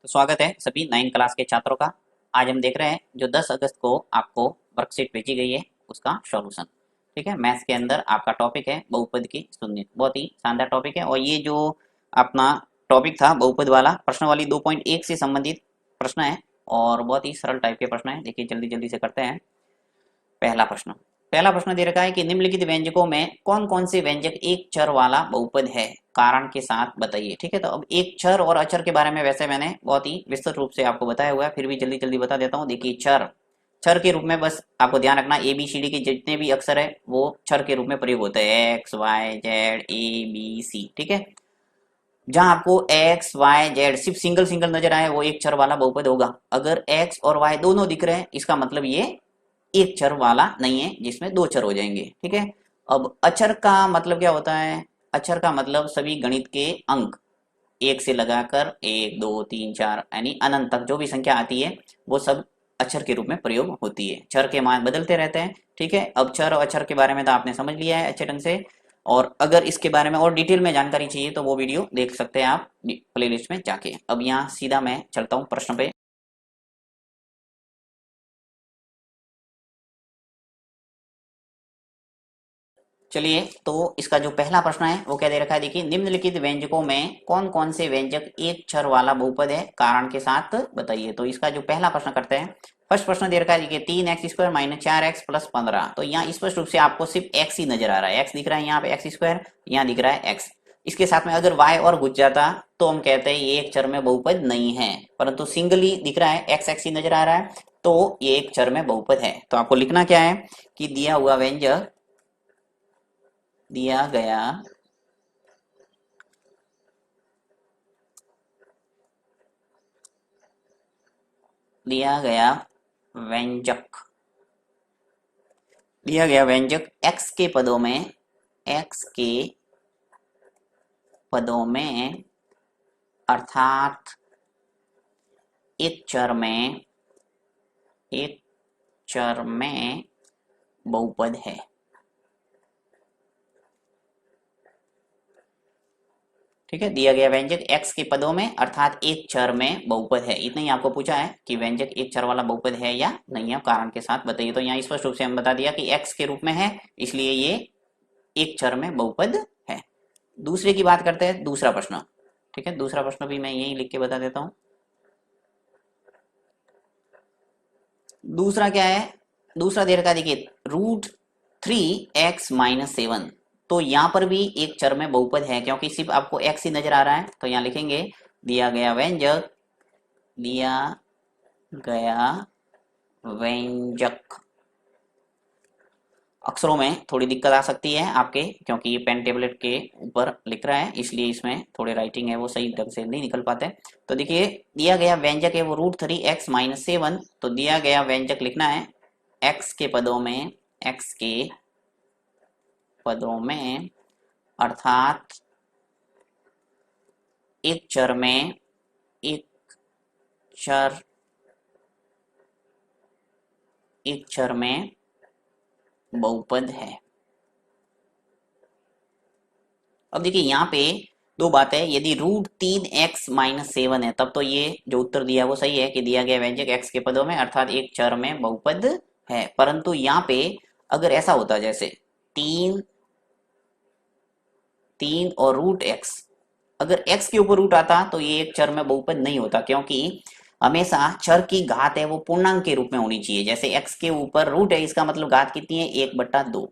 तो स्वागत है सभी 9 क्लास के छात्रों का। आज हम देख रहे हैं जो 10 अगस्त को आपको वर्कशीट भेजी गई है उसका सॉल्यूशन। ठीक है, मैथ्स के अंदर आपका टॉपिक है बहुपद की शून्य। बहुत ही शानदार टॉपिक है और ये जो अपना टॉपिक था बहुपद वाला प्रश्नावली 2.1 से संबंधित प्रश्न है और बहुत ही सरल टाइप के प्रश्न है। देखिए जल्दी जल्दी से करते हैं। पहला प्रश्न दे रखा है कि निम्नलिखित व्यंजकों में कौन कौन से व्यंजक एक चर वाला बहुपद है, कारण के साथ बताइए। ठीक है, तो अब एक चर और अचर के बारे में वैसे मैंने बहुत ही विस्तृत रूप से आपको बताया हुआ है, फिर भी जल्दी जल्दी बता देता हूँ। देखिए चर चर के रूप में बस आपको ध्यान रखना ए बी सी डी के जितने भी अक्षर है वो चर के रूप में प्रयोग होते हैं, X Y Z A B C. ठीक है, जहां आपको एक्स वाई जेड सिर्फ सिंगल सिंगल नजर आए वो एक चर वाला बहुपद होगा। अगर एक्स और वाई दोनों दिख रहे हैं इसका मतलब ये एक चर वाला नहीं है जिसमें दो चर हो जाएंगे। ठीक है, अब अचर का मतलब क्या होता है? अचर का मतलब सभी गणित के अंक एक से लगाकर एक दो तीन चार यानी अनंत तक जो भी संख्या आती है वो सब अचर के रूप में प्रयोग होती है। चर के मान बदलते रहते हैं। ठीक है, अब चर और अचर के बारे में तो आपने समझ लिया है अच्छे ढंग से, और अगर इसके बारे में और डिटेल में जानकारी चाहिए तो वो वीडियो देख सकते हैं आप प्लेलिस्ट में जाके। अब यहाँ सीधा मैं चलता हूँ प्रश्न पे। चलिए, तो इसका जो पहला प्रश्न है वो क्या दे रखा है, देखिए निम्नलिखित व्यंजकों में कौन कौन से व्यंजक एक चर वाला बहुपद है, कारण के साथ बताइए। तो इसका जो पहला प्रश्न करते हैं। फर्स्ट प्रश्न दे रखा है देखिए 3x² माइनस 4x प्लस 15। तो यहाँ स्पष्ट रूप से आपको सिर्फ x ही नजर आ रहा है, एक्स दिख रहा है यहाँ पे x², यहाँ दिख रहा है x। इसके साथ में अगर y और घुस जाता तो हम कहते हैं ये एक चर में बहुपद नहीं है, परंतु सिंगली दिख रहा है x ही नजर आ रहा है तो ये एक चर में बहुपद है। तो आपको लिखना क्या है कि दिया हुआ व्यंजक दिया गया दिया गया व्यंजक दिया गया व्यंजक x के पदों में अर्थात एक चर में बहुपद है। ठीक है, दिया गया व्यंजक x के पदों में अर्थात एक चर में बहुपद है। इतना ही आपको पूछा है कि व्यंजक एक चर वाला बहुपद है या नहीं है, कारण के साथ बताइए। तो यहाँ स्पष्ट रूप से हम बता दिया कि x के रूप में है इसलिए ये एक चर में बहुपद है। दूसरे की बात करते हैं, दूसरा प्रश्न। ठीक है, दूसरा प्रश्न भी मैं यही लिख के बता देता हूँ। दूसरा क्या है? दूसरा दे रखा है देखिए √3x-7। तो यहाँ पर भी एक चर में बहुपद है क्योंकि सिर्फ आपको x ही नजर आ रहा है। तो यहाँ लिखेंगे दिया गया व्यंजक। अक्षरों में थोड़ी दिक्कत आ सकती है आपके क्योंकि ये पेन टेबलेट के ऊपर लिख रहा है इसलिए इसमें थोड़ी राइटिंग है वो सही ढंग से नहीं निकल पाते। तो देखिए दिया गया व्यंजक है वो √3x-7। तो दिया गया व्यंजक लिखना है x के पदों में अर्थात एक चर में एक चर एक चर में बहुपद है। अब देखिए यहाँ पे दो बात है, यदि √3x-7 है तब तो ये जो उत्तर दिया वो सही है कि दिया गया व्यंजक x के पदों में अर्थात एक चर में बहुपद है। परंतु यहाँ पे अगर ऐसा होता जैसे तीन तीन और √x, अगर x के ऊपर रूट आता तो ये एक चर में बहुपद नहीं होता क्योंकि हमेशा चर की घात है वो पूर्णांक के रूप में होनी चाहिए। जैसे x के ऊपर रूट है इसका मतलब घात कितनी है 1/2।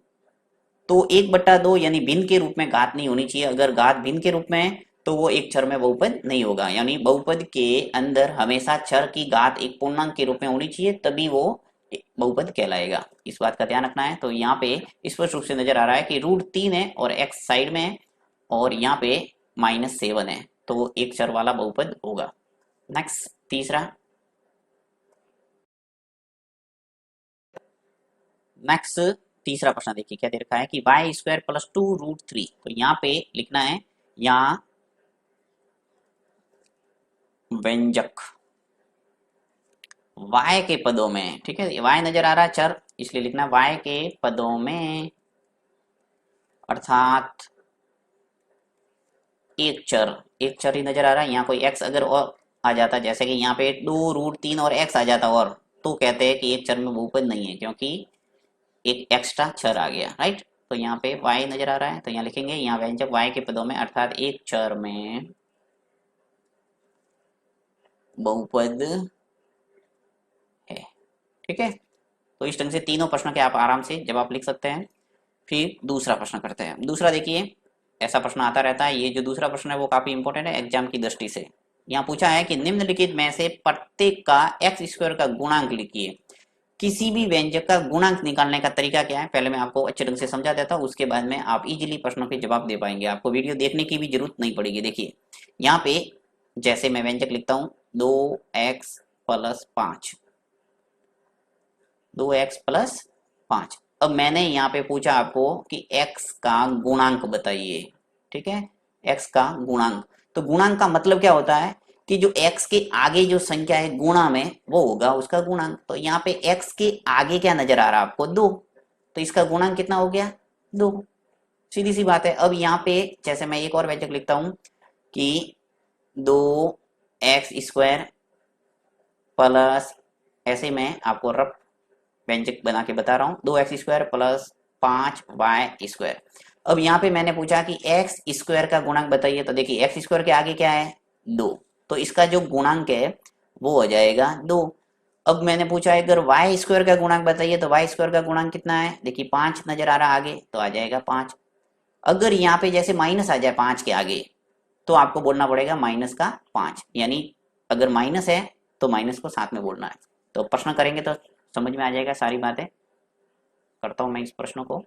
तो 1/2 यानी भिन्न के रूप में घात नहीं होनी चाहिए। अगर घात भिन्न के रूप में है तो वो एक चर में बहुपद नहीं होगा। यानी बहुपद के अंदर हमेशा चर की घात एक पूर्णांक के रूप में होनी चाहिए तभी वो बहुपद कहलाएगा। इस बात का ध्यान रखना है। तो यहाँ पे स्पष्ट रूप से नजर आ रहा है कि √3 है और x साइड में है और यहाँ पे -7 है तो एक चर वाला बहुपद होगा। नेक्स्ट तीसरा प्रश्न देखिए क्या दे रखा है कि y² + 2√3। तो यहाँ पे लिखना है यहाँ व्यंजक y के पदों में। ठीक है, y नजर आ रहा है चर इसलिए लिखना y के पदों में अर्थात एक चर ही नजर आ रहा है। यहाँ कोई x अगर और आ जाता, जैसे कि यहाँ पे 2√3 और x आ जाता, और तो कहते हैं कि एक चर में बहुपद नहीं है क्योंकि एक एक्स्ट्रा चर आ गया, राइट। तो यहाँ पे y नजर आ रहा है, तो यहाँ लिखेंगे यहाँ व्यंजक y के पदों में अर्थात एक चर में बहुपद है, ठीक है। तो इस ढंग से तीनों प्रश्न के आप आराम से जवाब लिख सकते हैं। फिर दूसरा प्रश्न करते हैं। दूसरा देखिए, ऐसा प्रश्न आता रहता है, ये जो दूसरा प्रश्न है वो काफी इंपॉर्टेंट है एग्जाम की दृष्टि से। यहाँ पूछा है कि निम्नलिखित में से प्रत्येक का x² का गुणांक लिखिए। किसी भी व्यंजक का गुणांक निकालने का तरीका क्या है, पहले मैं आपको अच्छे ढंग से समझा देता हूँ, उसके बाद में आप इजीली प्रश्नों के जवाब दे पाएंगे, आपको वीडियो देखने की भी जरूरत नहीं पड़ेगी। देखिए यहाँ पे जैसे मैं व्यंजक लिखता हूँ 2x + 5, 2x + 5। अब मैंने यहाँ पे पूछा आपको कि x का गुणांक बताइए, ठीक है, x का गुणांक। तो गुणांक का मतलब क्या होता है कि जो x के आगे जो संख्या है गुणा में वो होगा उसका गुणांक। तो यहाँ पे x के आगे क्या नजर आ रहा है आपको, 2, तो इसका गुणांक कितना हो गया, 2। सीधी सी बात है। अब यहाँ पे जैसे मैं एक और व्यंजक लिखता हूँ कि 2x² प्लस, ऐसे मैं आपको रफ व्यंजक बना के बता रहा हूँ, 2x² + 5y²। अब यहाँ पे मैंने पूछा कि x² का गुणांक बताइए, तो देखिए x² के आगे क्या है, 2, तो इसका जो गुणांक है वो हो जाएगा 2। अब मैंने पूछा अगर y² का गुणांक बताइए, तो y² का गुणांक कितना है, देखिए 5 नजर आ रहा आगे, तो आ जाएगा 5। अगर यहाँ पे जैसे माइनस आ जाए 5 के आगे, तो आपको बोलना पड़ेगा -5, यानी अगर माइनस है तो माइनस को साथ में बोलना है। तो प्रश्न करेंगे तो समझ में आ जाएगा सारी बातें। करता हूं मैं इस प्रश्न को।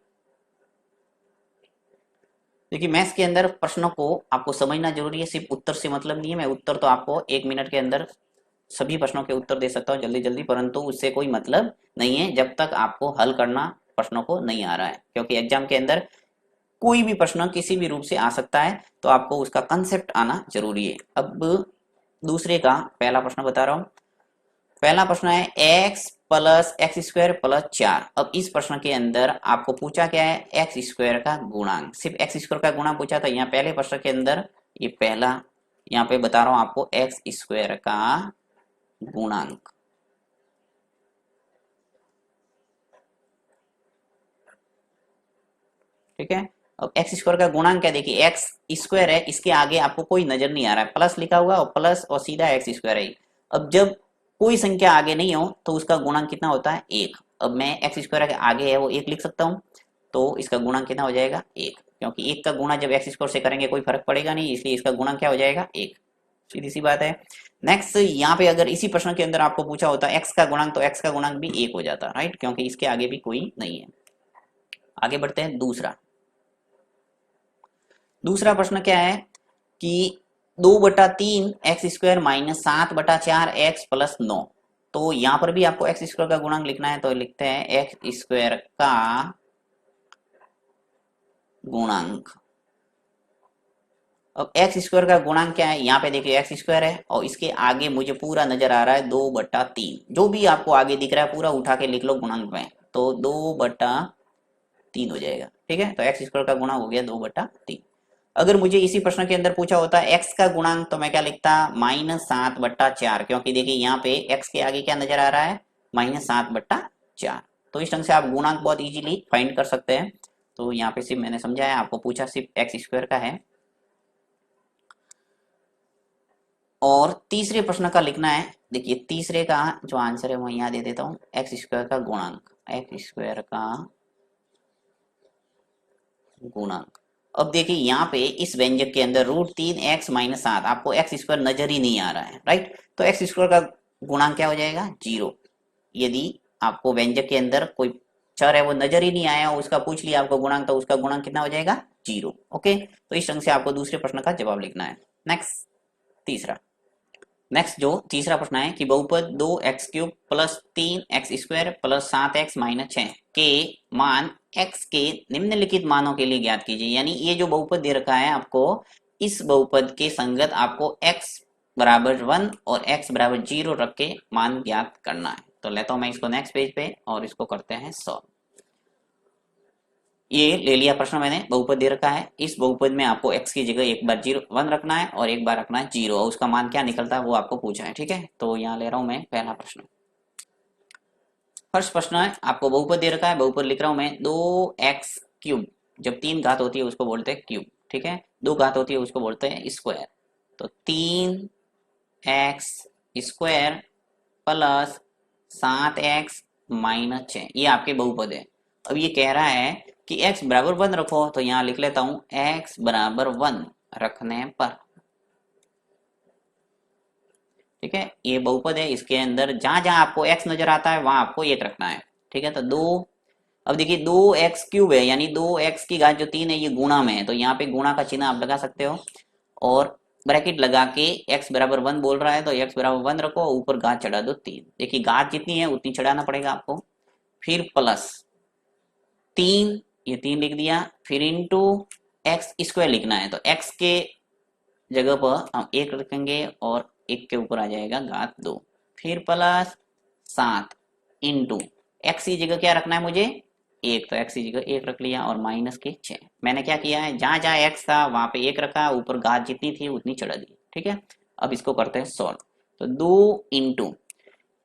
देखिए मैथ्स के अंदर प्रश्नों को आपको समझना जरूरी है, सिर्फ उत्तर से मतलब नहीं है। मैं उत्तर तो आपको 1 मिनट के अंदर सभी प्रश्नों के उत्तर दे सकता हूँ जल्दी जल्दी, परंतु उससे कोई मतलब नहीं है जब तक आपको हल करना प्रश्नों को नहीं आ रहा है, क्योंकि एग्जाम के अंदर कोई भी प्रश्न किसी भी रूप से आ सकता है, तो आपको उसका कंसेप्ट आना जरूरी है। अब दूसरे का पहला प्रश्न बता रहा हूँ। पहला प्रश्न है x + x² + 4। अब इस प्रश्न के अंदर आपको पूछा क्या है, x² का गुणांक, सिर्फ x² का गुणांक पूछा था। यहाँ पहले प्रश्न के अंदर ये पहला, यहाँ पे बता रहा हूँ आपको x² का गुणांक। ठीक है, अब x² का गुणांक क्या, देखिए x² है, इसके आगे आपको कोई नजर नहीं आ रहा है, प्लस लिखा हुआ और प्लस और सीधा x² है। अब जब कोई संख्या आगे नहीं हो तो उसका गुणांक कितना होता है, 1। अब मैं x² के आगे है वो 1 लिख सकता हूँ, तो इसका गुणांक कितना हो जाएगा, 1, क्योंकि 1 का गुणा जब x² से करेंगे कोई फर्क पड़ेगा नहीं, इसलिए इसका गुणांक क्या हो जाएगा, 1। सीधी सी बात है। नेक्स्ट यहाँ पे अगर इसी प्रश्न के अंदर आपको पूछा होता x का गुणांक, तो x का गुणांक भी 1 हो जाता, राइट, क्योंकि इसके आगे भी कोई नहीं है। आगे बढ़ते हैं। दूसरा प्रश्न क्या है कि 2/3 x² - 7/4 x + 9। तो यहाँ पर भी आपको x² का गुणांक लिखना है, तो लिखते हैं x² का गुणांक। अब x² का गुणांक क्या है, यहाँ पे देखिए x² है और इसके आगे मुझे पूरा नजर आ रहा है 2/3, जो भी आपको आगे दिख रहा है पूरा उठा के लिख लो गुणांक में, तो 2/3 हो जाएगा। ठीक है, तो x² का गुणांक हो गया 2/3। अगर मुझे इसी प्रश्न के अंदर पूछा होता है x का गुणांक, तो मैं क्या लिखता, -7/4, क्योंकि देखिए यहाँ पे x के आगे क्या नजर आ रहा है, -7/4। तो इस ढंग से आप गुणांक बहुत इजीली फाइंड कर सकते हैं। तो यहाँ पे सिर्फ मैंने समझाया, आपको पूछा सिर्फ x² का है। और तीसरे प्रश्न का लिखना है। देखिए तीसरे का जो आंसर है वो यहाँ दे देता हूँ, x² का गुणांक, x² का गुणांक। अब देखिए यहाँ पे इस व्यंजक के अंदर √3x - 7, आपको x² नजर ही नहीं आ रहा है, राइट, तो x² का गुणांक क्या हो जाएगा, 0। यदि आपको व्यंजक के अंदर कोई चर है वो नजर ही नहीं आया और उसका पूछ लिया आपको गुणांक, तो उसका गुणांक कितना हो जाएगा, 0। ओके, तो इस ढंग से आपको दूसरे प्रश्न का जवाब लिखना है। नेक्स्ट जो तीसरा प्रश्न है कि बहुपद 2x³ + 3x² + 7x - 6 के मान x के निम्नलिखित मानों के लिए ज्ञात कीजिए। यानी ये जो बहुपद दे रखा है आपको, इस बहुपद के संगत आपको x = 1 और x = 0 रख के मान ज्ञात करना है। तो लेता हूं मैं इसको नेक्स्ट पेज पे और इसको करते हैं सॉल्व। ये ले लिया प्रश्न मैंने, बहुपद दे रखा है, इस बहुपद में आपको x की जगह एक बार 1 रखना है और एक बार रखना है 0, और उसका मान क्या निकलता है वो आपको पूछा है। ठीक है, तो यहाँ ले रहा हूं मैं पहला प्रश्न। फर्स्ट प्रश्न है, आपको बहुपद दे रखा है, बहुपद लिख रहा हूं मैं 2x3, जब 3 घात होती है उसको बोलते हैं क्यूब। ठीक है, 2 घात होती है उसको बोलते हैं स्क्वायर। तो 3x² प्लस 7x माइनस 6, ये आपके बहुपद है। अब ये कह रहा है कि x बराबर 1 रखो, तो यहाँ लिख लेता हूं x बराबर 1 रखने पर, ठीक है, ये बहुपद है, इसके अंदर जहां जहां आपको x नजर आता है वहां आपको 1 रखना है। ठीक है, तो 2, अब देखिए 2x³ है, यानी 2x की घात जो 3 है ये गुणा में है, तो यहाँ पे गुणा का चिन्ह आप लगा सकते हो और ब्रैकेट लगा के x बराबर 1 बोल रहा है तो x बराबर 1 रखो, ऊपर घात चढ़ा दो 3। देखिए घात जितनी है उतनी चढ़ाना पड़ेगा आपको, फिर प्लस 3, ये 3 लिख दिया, फिर इंटू x² लिखना है, तो x के जगह पर हम 1 रखेंगे और 1 के ऊपर आ जाएगा घात 2, फिर प्लस 7 इंटू x की जगह क्या रखना है मुझे 1, तो x की जगह 1 रख लिया और माइनस के 6। मैंने क्या किया है, जहां जहां x था वहां पे 1 रखा, ऊपर घात जितनी थी उतनी चढ़ा दी। ठीक है, अब इसको करते हैं सॉल्व। तो 2 इंटू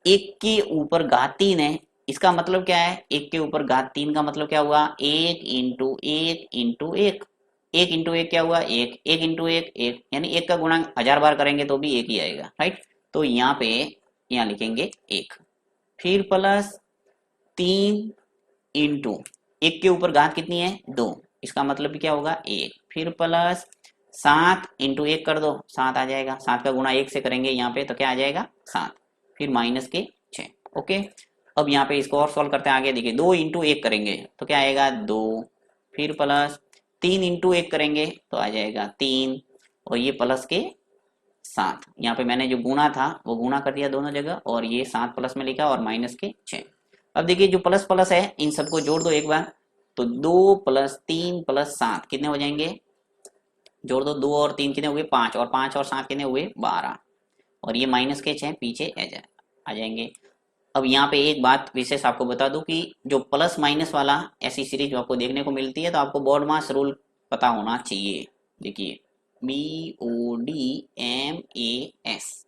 1 के ऊपर घात 3 है, इसका मतलब क्या है, 1 के ऊपर घात 3 का मतलब क्या हुआ, 1 इंटू 1 इंटू 1, 1 इंटू 1 क्या हुआ 1, 1 इंटू 1 1, यानी 1 का गुणा 1000 बार करेंगे तो भी 1 ही आएगा। राइट, तो यहाँ पे यहाँ लिखेंगे 1, फिर प्लस 3 इंटू 1 के ऊपर घात कितनी है 2, इसका मतलब भी क्या होगा 1, फिर प्लस 7 इंटू 1 कर दो 7 आ जाएगा, 7 का गुणा 1 से करेंगे यहाँ पे तो क्या आ जाएगा 7, फिर माइनस के 6। ओके, अब यहाँ पे इसको और सॉल्व करते हैं आगे। देखिए 2 इंटू 1 करेंगे तो क्या आएगा 2, फिर प्लस 3 इंटू 1 करेंगे तो आ जाएगा 3, और ये प्लस के 7, यहाँ पे मैंने जो गुणा था वो गुणा कर दिया दोनों जगह और ये 7 प्लस में लिखा और माइनस के 6। अब देखिए जो प्लस प्लस है इन सबको जोड़ दो एक बार, तो 2 प्लस 3 प्लस 7 कितने हो जाएंगे, जोड़ दो, 2 और 3 कितने हुए 5, और 5 और 7 कितने हुए 12, और ये माइनस के 6 पीछे आ जाएंगे। अब यहाँ पे एक बात विशेष आपको बता दूं कि जो प्लस माइनस वाला ऐसी सीरीज आपको देखने को मिलती है तो आपको बॉड मास रूल पता होना चाहिए। देखिए BODMAS,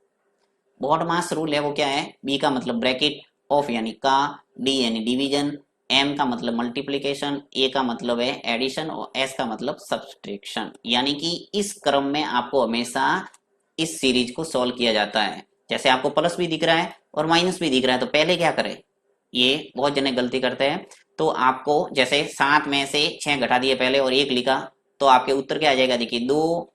बॉड मास रूल है वो क्या है, B का मतलब ब्रैकेट, ऑफ यानी का, D यानी डिवीजन, M का मतलब मल्टीप्लीकेशन, A का मतलब है एडिशन और S का मतलब सब्सट्रैक्शन। यानी कि इस क्रम में आपको हमेशा इस सीरीज को सॉल्व किया जाता है। जैसे आपको प्लस भी दिख रहा है और माइनस भी दिख रहा है तो पहले क्या करें, ये बहुत जने गलती करते हैं, तो आपको जैसे 7 में से 6 घटा दिए पहले और 1 लिखा तो आपके उत्तर क्या आ जाएगा, देखिए 2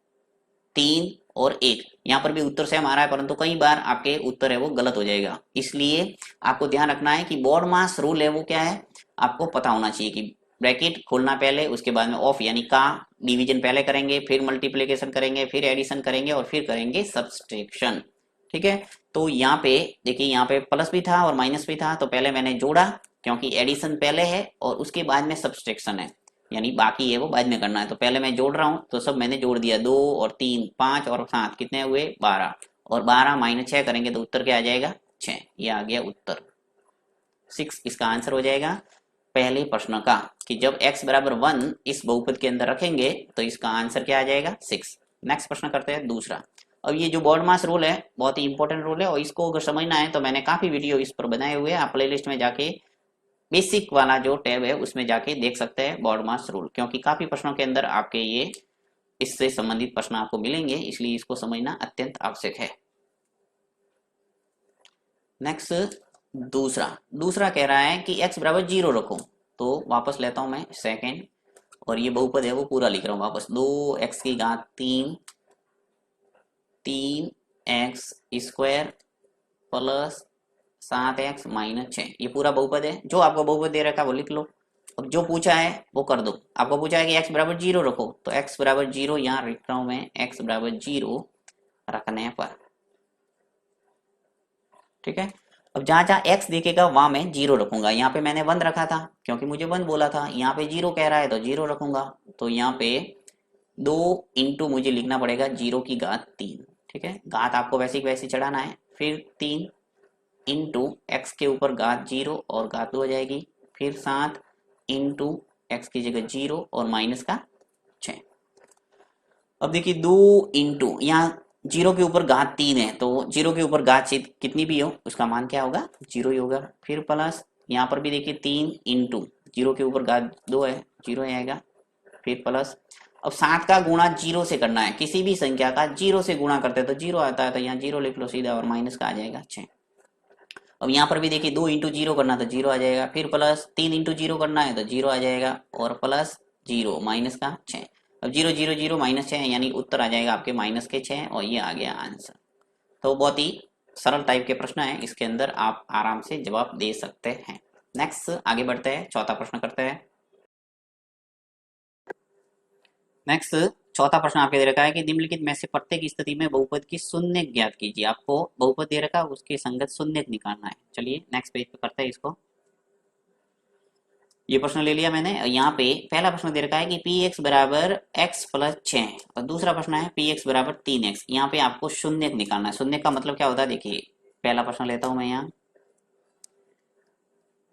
3 और 1, यहाँ पर भी उत्तर सेम आ रहा है परंतु कई बार आपके उत्तर है वो गलत हो जाएगा। इसलिए आपको ध्यान रखना है कि बॉड मास रूल है वो क्या है, आपको पता होना चाहिए कि ब्रैकेट खोलना पहले, उसके बाद में ऑफ यानी का, डिवीजन पहले करेंगे, फिर मल्टीप्लिकेशन करेंगे, फिर एडिशन करेंगे और फिर करेंगे सब्सट्रैक्शन। ठीक है, तो यहाँ पे देखिए यहाँ पे प्लस भी था और माइनस भी था, तो पहले मैंने जोड़ा क्योंकि एडिशन पहले है और उसके बाद में सब्सट्रैक्शन है, यानी बाकी है वो बाद में करना है। तो पहले मैं जोड़ रहा हूँ तो सब मैंने जोड़ दिया, 2 और 3 5 और 7 कितने हुए 12, और 12 माइनस 6 करेंगे तो उत्तर क्या आ जाएगा 6, ये आ गया उत्तर 6, इसका आंसर हो जाएगा पहले प्रश्न का कि जब x बराबर 1 इस बहुपद के अंदर रखेंगे तो इसका आंसर क्या आ जाएगा 6। नेक्स्ट प्रश्न करते हैं दूसरा। अब ये जो बॉड मास रूल है बहुत ही इंपॉर्टेंट रूल है और इसको अगर समझना है तो मैंने काफी वीडियो इस पर बनाए हुए हैं, आप प्लेलिस्ट में जाके बेसिक वाला जो टैब है उसमें जाके देख सकते हैं बॉड मास रूल, क्योंकि काफी प्रश्नों के अंदर आपके ये इससे संबंधित प्रश्न आपको मिलेंगे, इसलिए इसको समझना अत्यंत आवश्यक है। नेक्स्ट दूसरा कह रहा है कि x बराबर 0 रखो, तो वापस लेता हूं मैं सेकेंड, और ये बहुपद है वो पूरा लिख रहा हूँ वापस, 2x की घात 3 3x² प्लस 7x माइनस 6, ये पूरा बहुपद है। जो आपको बहुपद दे रखा है वो लिख लो, अब जो पूछा है वो कर दो। आपको पूछा है कि x बराबर 0 रखो, तो x बराबर 0 यहाँ लिख रहा हूं मैं, x बराबर 0 रखने पर, ठीक है। अब जहां जहां x दिखेगा वहां मैं 0 रखूंगा, यहाँ पे मैंने 1 रखा था क्योंकि मुझे 1 बोला था, यहाँ पे 0 कह रहा है तो 0 रखूंगा, तो यहाँ पे 2 इंटू मुझे लिखना पड़ेगा 0 की घात 3, ठीक है, घात आपको वैसे की वैसे चढ़ाना है, फिर 3 इंटू एक्स के ऊपर घात 0 और घात 2 हो जाएगी, फिर 7 इंटू x की जगह 0 और माइनस का 6। अब देखिए 2 इंटू, यहाँ 0 के ऊपर घात 3 है, तो 0 के ऊपर घात कितनी भी हो उसका मान क्या होगा, 0 ही होगा। फिर प्लस यहाँ पर भी देखिए 3 इंटू 0 के ऊपर घात 2 है, 0 ही आएगा। फिर प्लस, अब 7 का गुणा 0 से करना है, किसी भी संख्या का 0 से गुणा करते हैं तो 0 आता है, तो यहाँ 0 लिख लो सीधा और माइनस का आ जाएगा 6। अब यहाँ पर भी देखिए 2 इंटू 0 करना तो 0 आ जाएगा, फिर प्लस 3 इंटू 0 करना है तो 0 आ जाएगा, और प्लस 0 माइनस का 6। अब 0 0 0 माइनस 6 यानी उत्तर आ जाएगा आपके माइनस के 6, और ये आ गया आंसर। तो बहुत ही सरल टाइप के प्रश्न है, इसके अंदर आप आराम से जवाब दे सकते हैं। नेक्स्ट आगे बढ़ते हैं, चौथा प्रश्न करते हैं। नेक्स्ट चौथा प्रश्न आपके दे रखा है कि निम्नलिखित में से प्रत्येक स्थिति में बहुपद की शून्य ज्ञात कीजिए। आपको बहुपद दे रखा है, उसकी संगत शून्य निकालना है। चलिए नेक्स्ट पेज पे करते हैं इसको। ये प्रश्न ले लिया मैंने। यहाँ पे पहला प्रश्न दे रखा है कि पी एक्स बराबर एक्स प्लस 6, और दूसरा प्रश्न है पी एक्स बराबर 3x। यहाँ पे आपको शून्य निकालना है। शून्य का मतलब क्या होता है, देखिए पहला प्रश्न लेता हूं मैं। यहाँ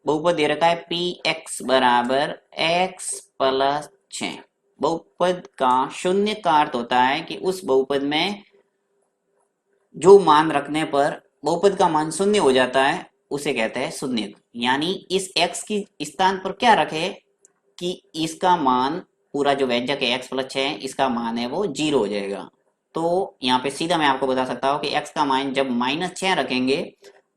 बहुपद दे रखा है पी एक्स बराबर एक्स प्लस 6। बहुपद का शून्य का अर्थ होता है कि उस बहुपद में जो मान रखने पर बहुपद का मान शून्य हो जाता है उसे कहते हैं शून्य। यानी इस x की स्थान पर क्या रखे कि इसका मान, पूरा जो व्यंजक है x प्लस 6 इसका मान है वो 0 हो जाएगा। तो यहाँ पे सीधा मैं आपको बता सकता हूँ कि x का मान जब -6 रखेंगे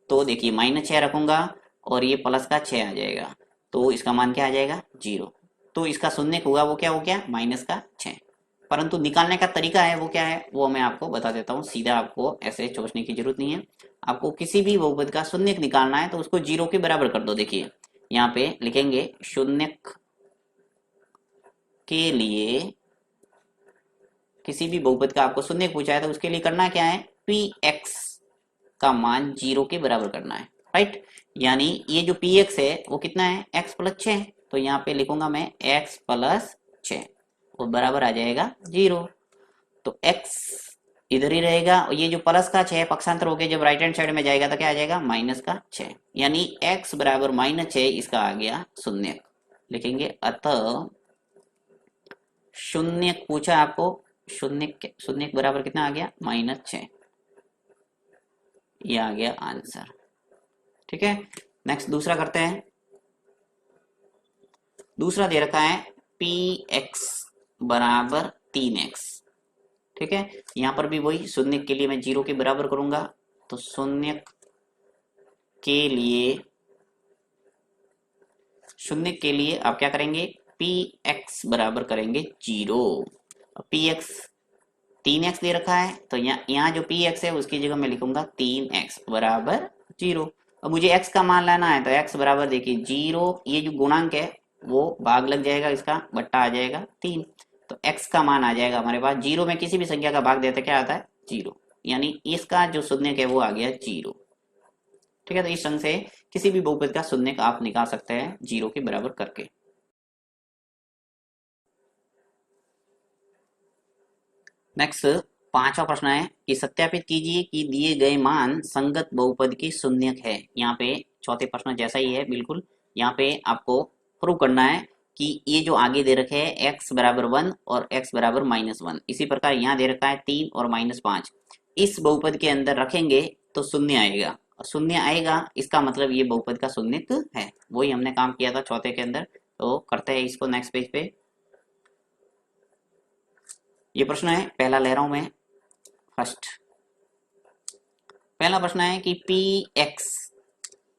तो देखिए -6 रखूंगा और ये प्लस का 6 आ जाएगा, तो इसका मान क्या आ जाएगा, 0। तो इसका शून्य होगा वो क्या हो गया, माइनस का 6। परंतु निकालने का तरीका है वो क्या है, वो मैं आपको बता देता हूँ। सीधा आपको ऐसे सोचने की जरूरत नहीं है। आपको किसी भी बहुपद का शून्य निकालना है तो उसको 0 के बराबर कर दो। देखिए यहाँ पे लिखेंगे शून्य के लिए, किसी भी बहुपद का आपको शून्य पूछा है तो उसके लिए करना क्या है, पी एक्स का मान 0 के बराबर करना है, राइट। यानी ये जो पी एक्स है वो कितना है, x प्लस 6। तो यहाँ पे लिखूंगा मैं x प्लस 6 और बराबर आ जाएगा 0। तो x इधर ही रहेगा, और ये जो प्लस का 6 पक्षांतर होके जब राइट हैंड साइड में जाएगा तो क्या आ जाएगा, माइनस का 6। यानी x बराबर -6, इसका आ गया शून्य। लिखेंगे अतः शून्य पूछा आपको, शून्य बराबर कितना आ गया, -6। ये आ गया आंसर। ठीक है, नेक्स्ट दूसरा करते हैं। दूसरा दे रखा है पी एक्स बराबर 3x। ठीक है, यहां पर भी वही शून्य के लिए मैं 0 के बराबर करूंगा, तो शून्य के लिए आप क्या करेंगे, पी एक्स बराबर करेंगे 0। पी एक्स 3x दे रखा है, तो यहाँ जो पी एक्स है उसकी जगह मैं लिखूंगा 3x बराबर 0। अब मुझे x का मान लेना है तो x बराबर देखिए 0, ये जो गुणांक है वो भाग लग जाएगा, इसका बट्टा आ जाएगा 3। तो x का मान आ जाएगा हमारे पास 0 में किसी भी संख्या का भाग देते क्या आता है, 0। यानी इसका जो शून्य है वो आ गया 0। ठीक है, तो इस ढंग से किसी भी बहुपद का शून्य आप निकाल सकते हैं 0 के बराबर करके। नेक्स्ट पांचवा प्रश्न है कि सत्यापित कीजिए कि दिए गए मान संगत बहुपद की शून्यक है। यहाँ पे चौथे प्रश्न जैसा ही है बिल्कुल। यहाँ पे आपको प्रूव करना है कि ये जो आगे दे रखे हैं x बराबर 1 और x बराबर -1, इसी प्रकार यहाँ दे रखा है 3 और -5, इस बहुपद के अंदर रखेंगे तो शून्य आएगा। शून्य आएगा इसका मतलब ये बहुपद का शून्यक है। वही हमने काम किया था चौथे के अंदर। तो करते हैं इसको नेक्स्ट पेज पे। ये प्रश्न है, पहला ले रहा हूं मैं फर्स्ट। पहला प्रश्न है कि पी एक्स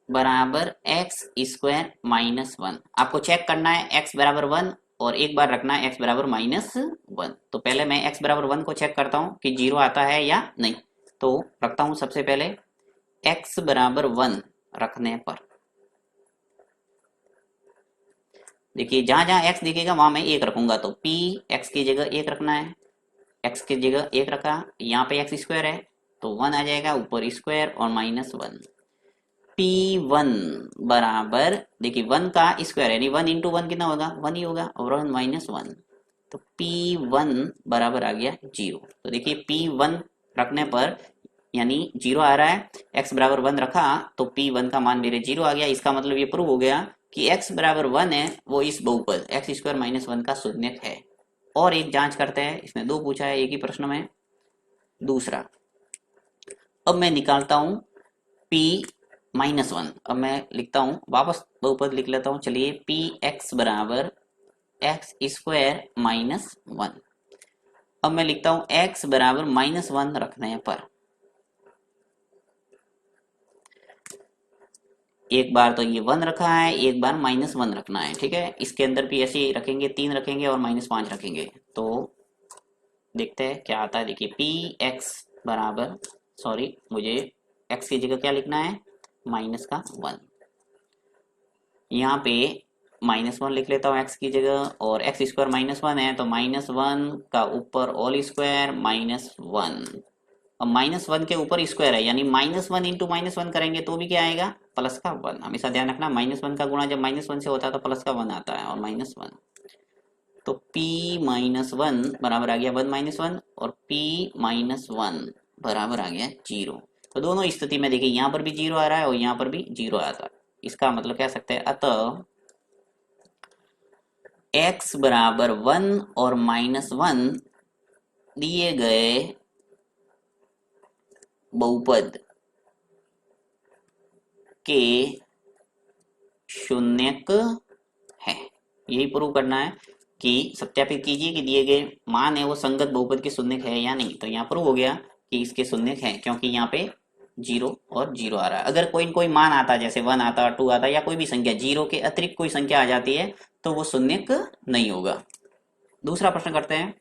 बराबर एक्स स्क्वायर -1। आपको चेक करना है x बराबर 1 और एक बार रखना है x बराबर -1। तो पहले मैं x बराबर 1 को चेक करता हूं कि 0 आता है या नहीं। तो रखता हूं सबसे पहले x बराबर 1 रखने पर देखिए जहां जहां x दिखेगा वहां मैं 1 रखूंगा। तो p x की जगह 1 रखना है, x की जगह 1 रखा, यहाँ पे x स्क्वायर है तो 1 आ जाएगा, ऊपर स्क्वायर और -1। P1 बराबर देखिए 1 का स्क्वायर यानी 1 इंटू 1 कितना होगा, 1 ही होगा, और 1 तो P1 बराबर आ गया 0। तो देखिए P1 रखने पर यानी 0 आ रहा है, x बराबर 1 रखा तो P1 का मान मेरे 0 आ गया। इसका मतलब ये प्रूव हो गया कि x बराबर 1 है वो इस बहुपद एक्स स्क्वायर माइनस 1 का शून्यक है। और एक जांच करते हैं, इसमें दो पूछा है एक ही प्रश्न में। दूसरा, अब मैं निकालता हूं p माइनस 1। अब मैं लिखता हूं, वापस बहुपद लिख लेता हूं। चलिए, पी एक्स बराबर एक्स स्क्वायर माइनस 1। अब मैं लिखता हूं x बराबर माइनस 1 रखने पर, एक बार तो ये 1 रखा है, एक बार माइनस 1 रखना है। ठीक है, इसके अंदर भी ऐसे ही रखेंगे, 3 रखेंगे और माइनस 5 रखेंगे। तो देखते हैं क्या आता है। देखिए, पी एक्स बराबर, सॉरी मुझे x की जगह क्या लिखना है, माइनस का 1। यहाँ पे माइनस 1 लिख लेता हूँ x की जगह, और एक्स स्क्वायर माइनस 1 है तो माइनस 1 का ऊपर ऑल स्क्वायर माइनस 1। अब माइनस 1 के ऊपर स्क्वायर है, यानी माइनस 1 इंटू माइनस 1 करेंगे तो भी क्या आएगा, प्लस का 1। हमेशा ध्यान रखना, माइनस 1 का गुणा जब माइनस 1 से होता है तो प्लस का 1 आता है, और माइनस 1। तो p माइनस 1 बराबर आ गया 1 माइनस 1, और p माइनस 1 बराबर आ गया 0। तो दोनों स्थिति में देखिए, यहाँ पर भी 0 आ रहा है और यहाँ पर भी 0 आता है। इसका मतलब कह सकते हैं, अतः x बराबर 1 और माइनस 1 दिए गए बहुपद के शून्यक है। यही प्रूव करना है कि सत्यापित कीजिए कि दिए गए मान है वो संगत बहुपद के शून्यक है या नहीं। तो यहाँ प्रूव हो गया कि इसके शून्यक है, क्योंकि यहाँ पे 0 और 0 आ रहा है। अगर कोई मान आता है, जैसे 1 आता, 2 आता, या कोई भी संख्या 0 के अतिरिक्त कोई संख्या आ जाती है तो वो शून्यक नहीं होगा। दूसरा प्रश्न करते हैं।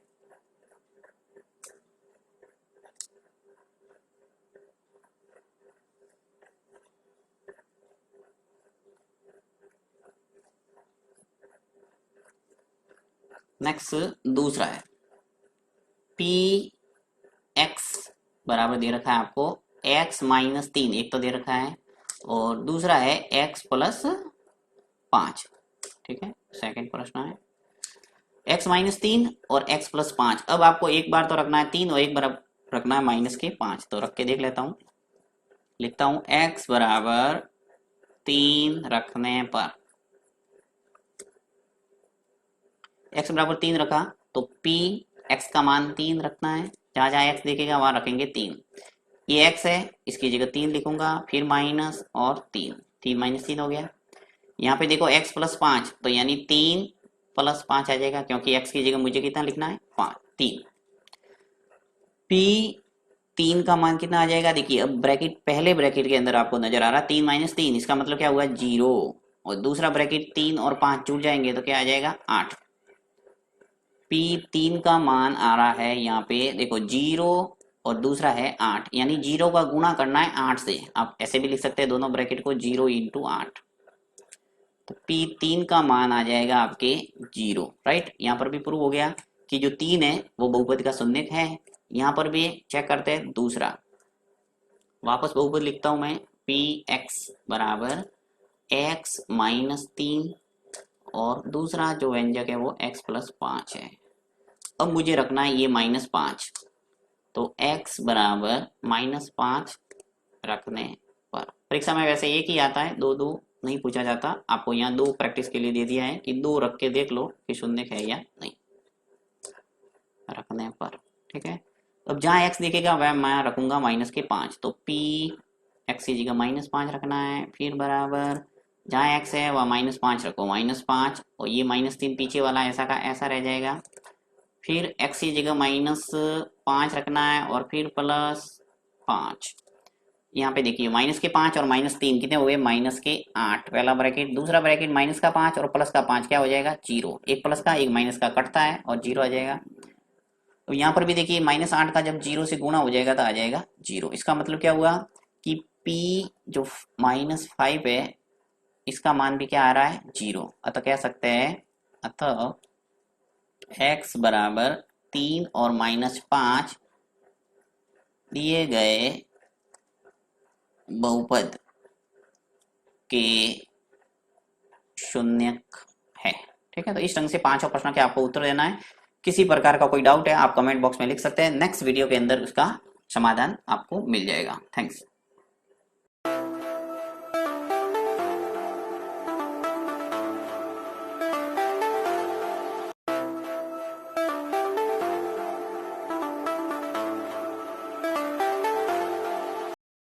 नेक्स्ट दूसरा है, पी एक्स बराबर दे रखा है आपको x माइनस 3, एक तो दे रखा है, और दूसरा है x प्लस 5। ठीक है, सेकंड प्रश्न है x माइनस 3 और x प्लस 5। अब आपको एक बार तो रखना है 3 और एक बार रखना है माइनस के 5। तो रख के देख लेता हूं, लिखता हूं x बराबर 3 रखने पर, x बराबर 3 रखा तो p x का मान 3 रखना है। जहां जहां x दिखेगा वहां रखेंगे 3। ये x है, इसकी जगह 3 लिखूंगा, फिर माइनस और 3, 3 माइनस 3 हो गया। यहाँ पे देखो x प्लस 5, तो यानी 3 प्लस 5 आ जाएगा, क्योंकि x की जगह मुझे कितना लिखना है, 5, 3। p 3 का मान कितना आ जाएगा, देखिए अब ब्रैकेट, पहले ब्रैकेट के अंदर आपको नजर आ रहा है 3 माइनस 3, इसका मतलब क्या हुआ, 0। और दूसरा ब्रैकेट 3 और 5 जुड़ जाएंगे तो क्या आ जाएगा, 8। p 3 का मान आ रहा है यहाँ पे देखो 0 और दूसरा है 8, यानी 0 का गुणा करना है 8 से। आप ऐसे भी लिख सकते हैं दोनों ब्रैकेट को, 0 इंटू 8। तो p 3 का मान आ जाएगा आपके 0, राइट। यहाँ पर भी प्रूव हो गया कि जो 3 है वो बहुपद का शून्यक है। यहाँ पर भी चेक करते हैं दूसरा, वापस बहुपद लिखता हूं मैं, पी एक्स बराबर एक्स माइनस 3 और दूसरा जो व्यंजक है वो x प्लस 5 है। अब मुझे रखना है ये माइनस 5, तो x बराबर माइनस 5 रखने पर, परीक्षा में वैसे एक ही आता है, दो दो नहीं पूछा जाता। आपको यहाँ दो प्रैक्टिस के लिए दे दिया है कि दो रख के देख लो कि शून्य है या नहीं, रखने पर। ठीक है, अब जहाँ x दिखेगा वह मैं रखूंगा माइनस के 5, तो p x की जगह माइनस 5 रखना है, फिर बराबर जहाँ x है वह माइनस 5 रखो, माइनस 5, और ये माइनस 3 पीछे वाला ऐसा का ऐसा रह जाएगा। फिर x की जगह माइनस 5 रखना है और फिर प्लस 5। यहाँ पे देखिए माइनस के 5 और माइनस 3 कितने हो गए, माइनस के 8, पहला ब्रैकेट। दूसरा ब्रैकेट माइनस का 5 और प्लस का 5 क्या हो जाएगा, 0। एक प्लस का एक माइनस का कटता है और 0 आ जाएगा। तो यहाँ पर भी देखिए माइनस 8 का जब 0 से गुणा हो जाएगा तो आ जाएगा 0। इसका मतलब क्या हुआ कि p जो माइनस 5 है इसका मान भी क्या आ रहा है, 0। अतः कह सकते हैं, अतः x बराबर 3 और माइनस 5 दिए गए बहुपद के शून्यक है। ठीक है, तो इस ढंग से पांचों प्रश्नों के आपको उत्तर देना है। किसी प्रकार का कोई डाउट है आप कमेंट बॉक्स में लिख सकते हैं, नेक्स्ट वीडियो के अंदर उसका समाधान आपको मिल जाएगा। थैंक्स।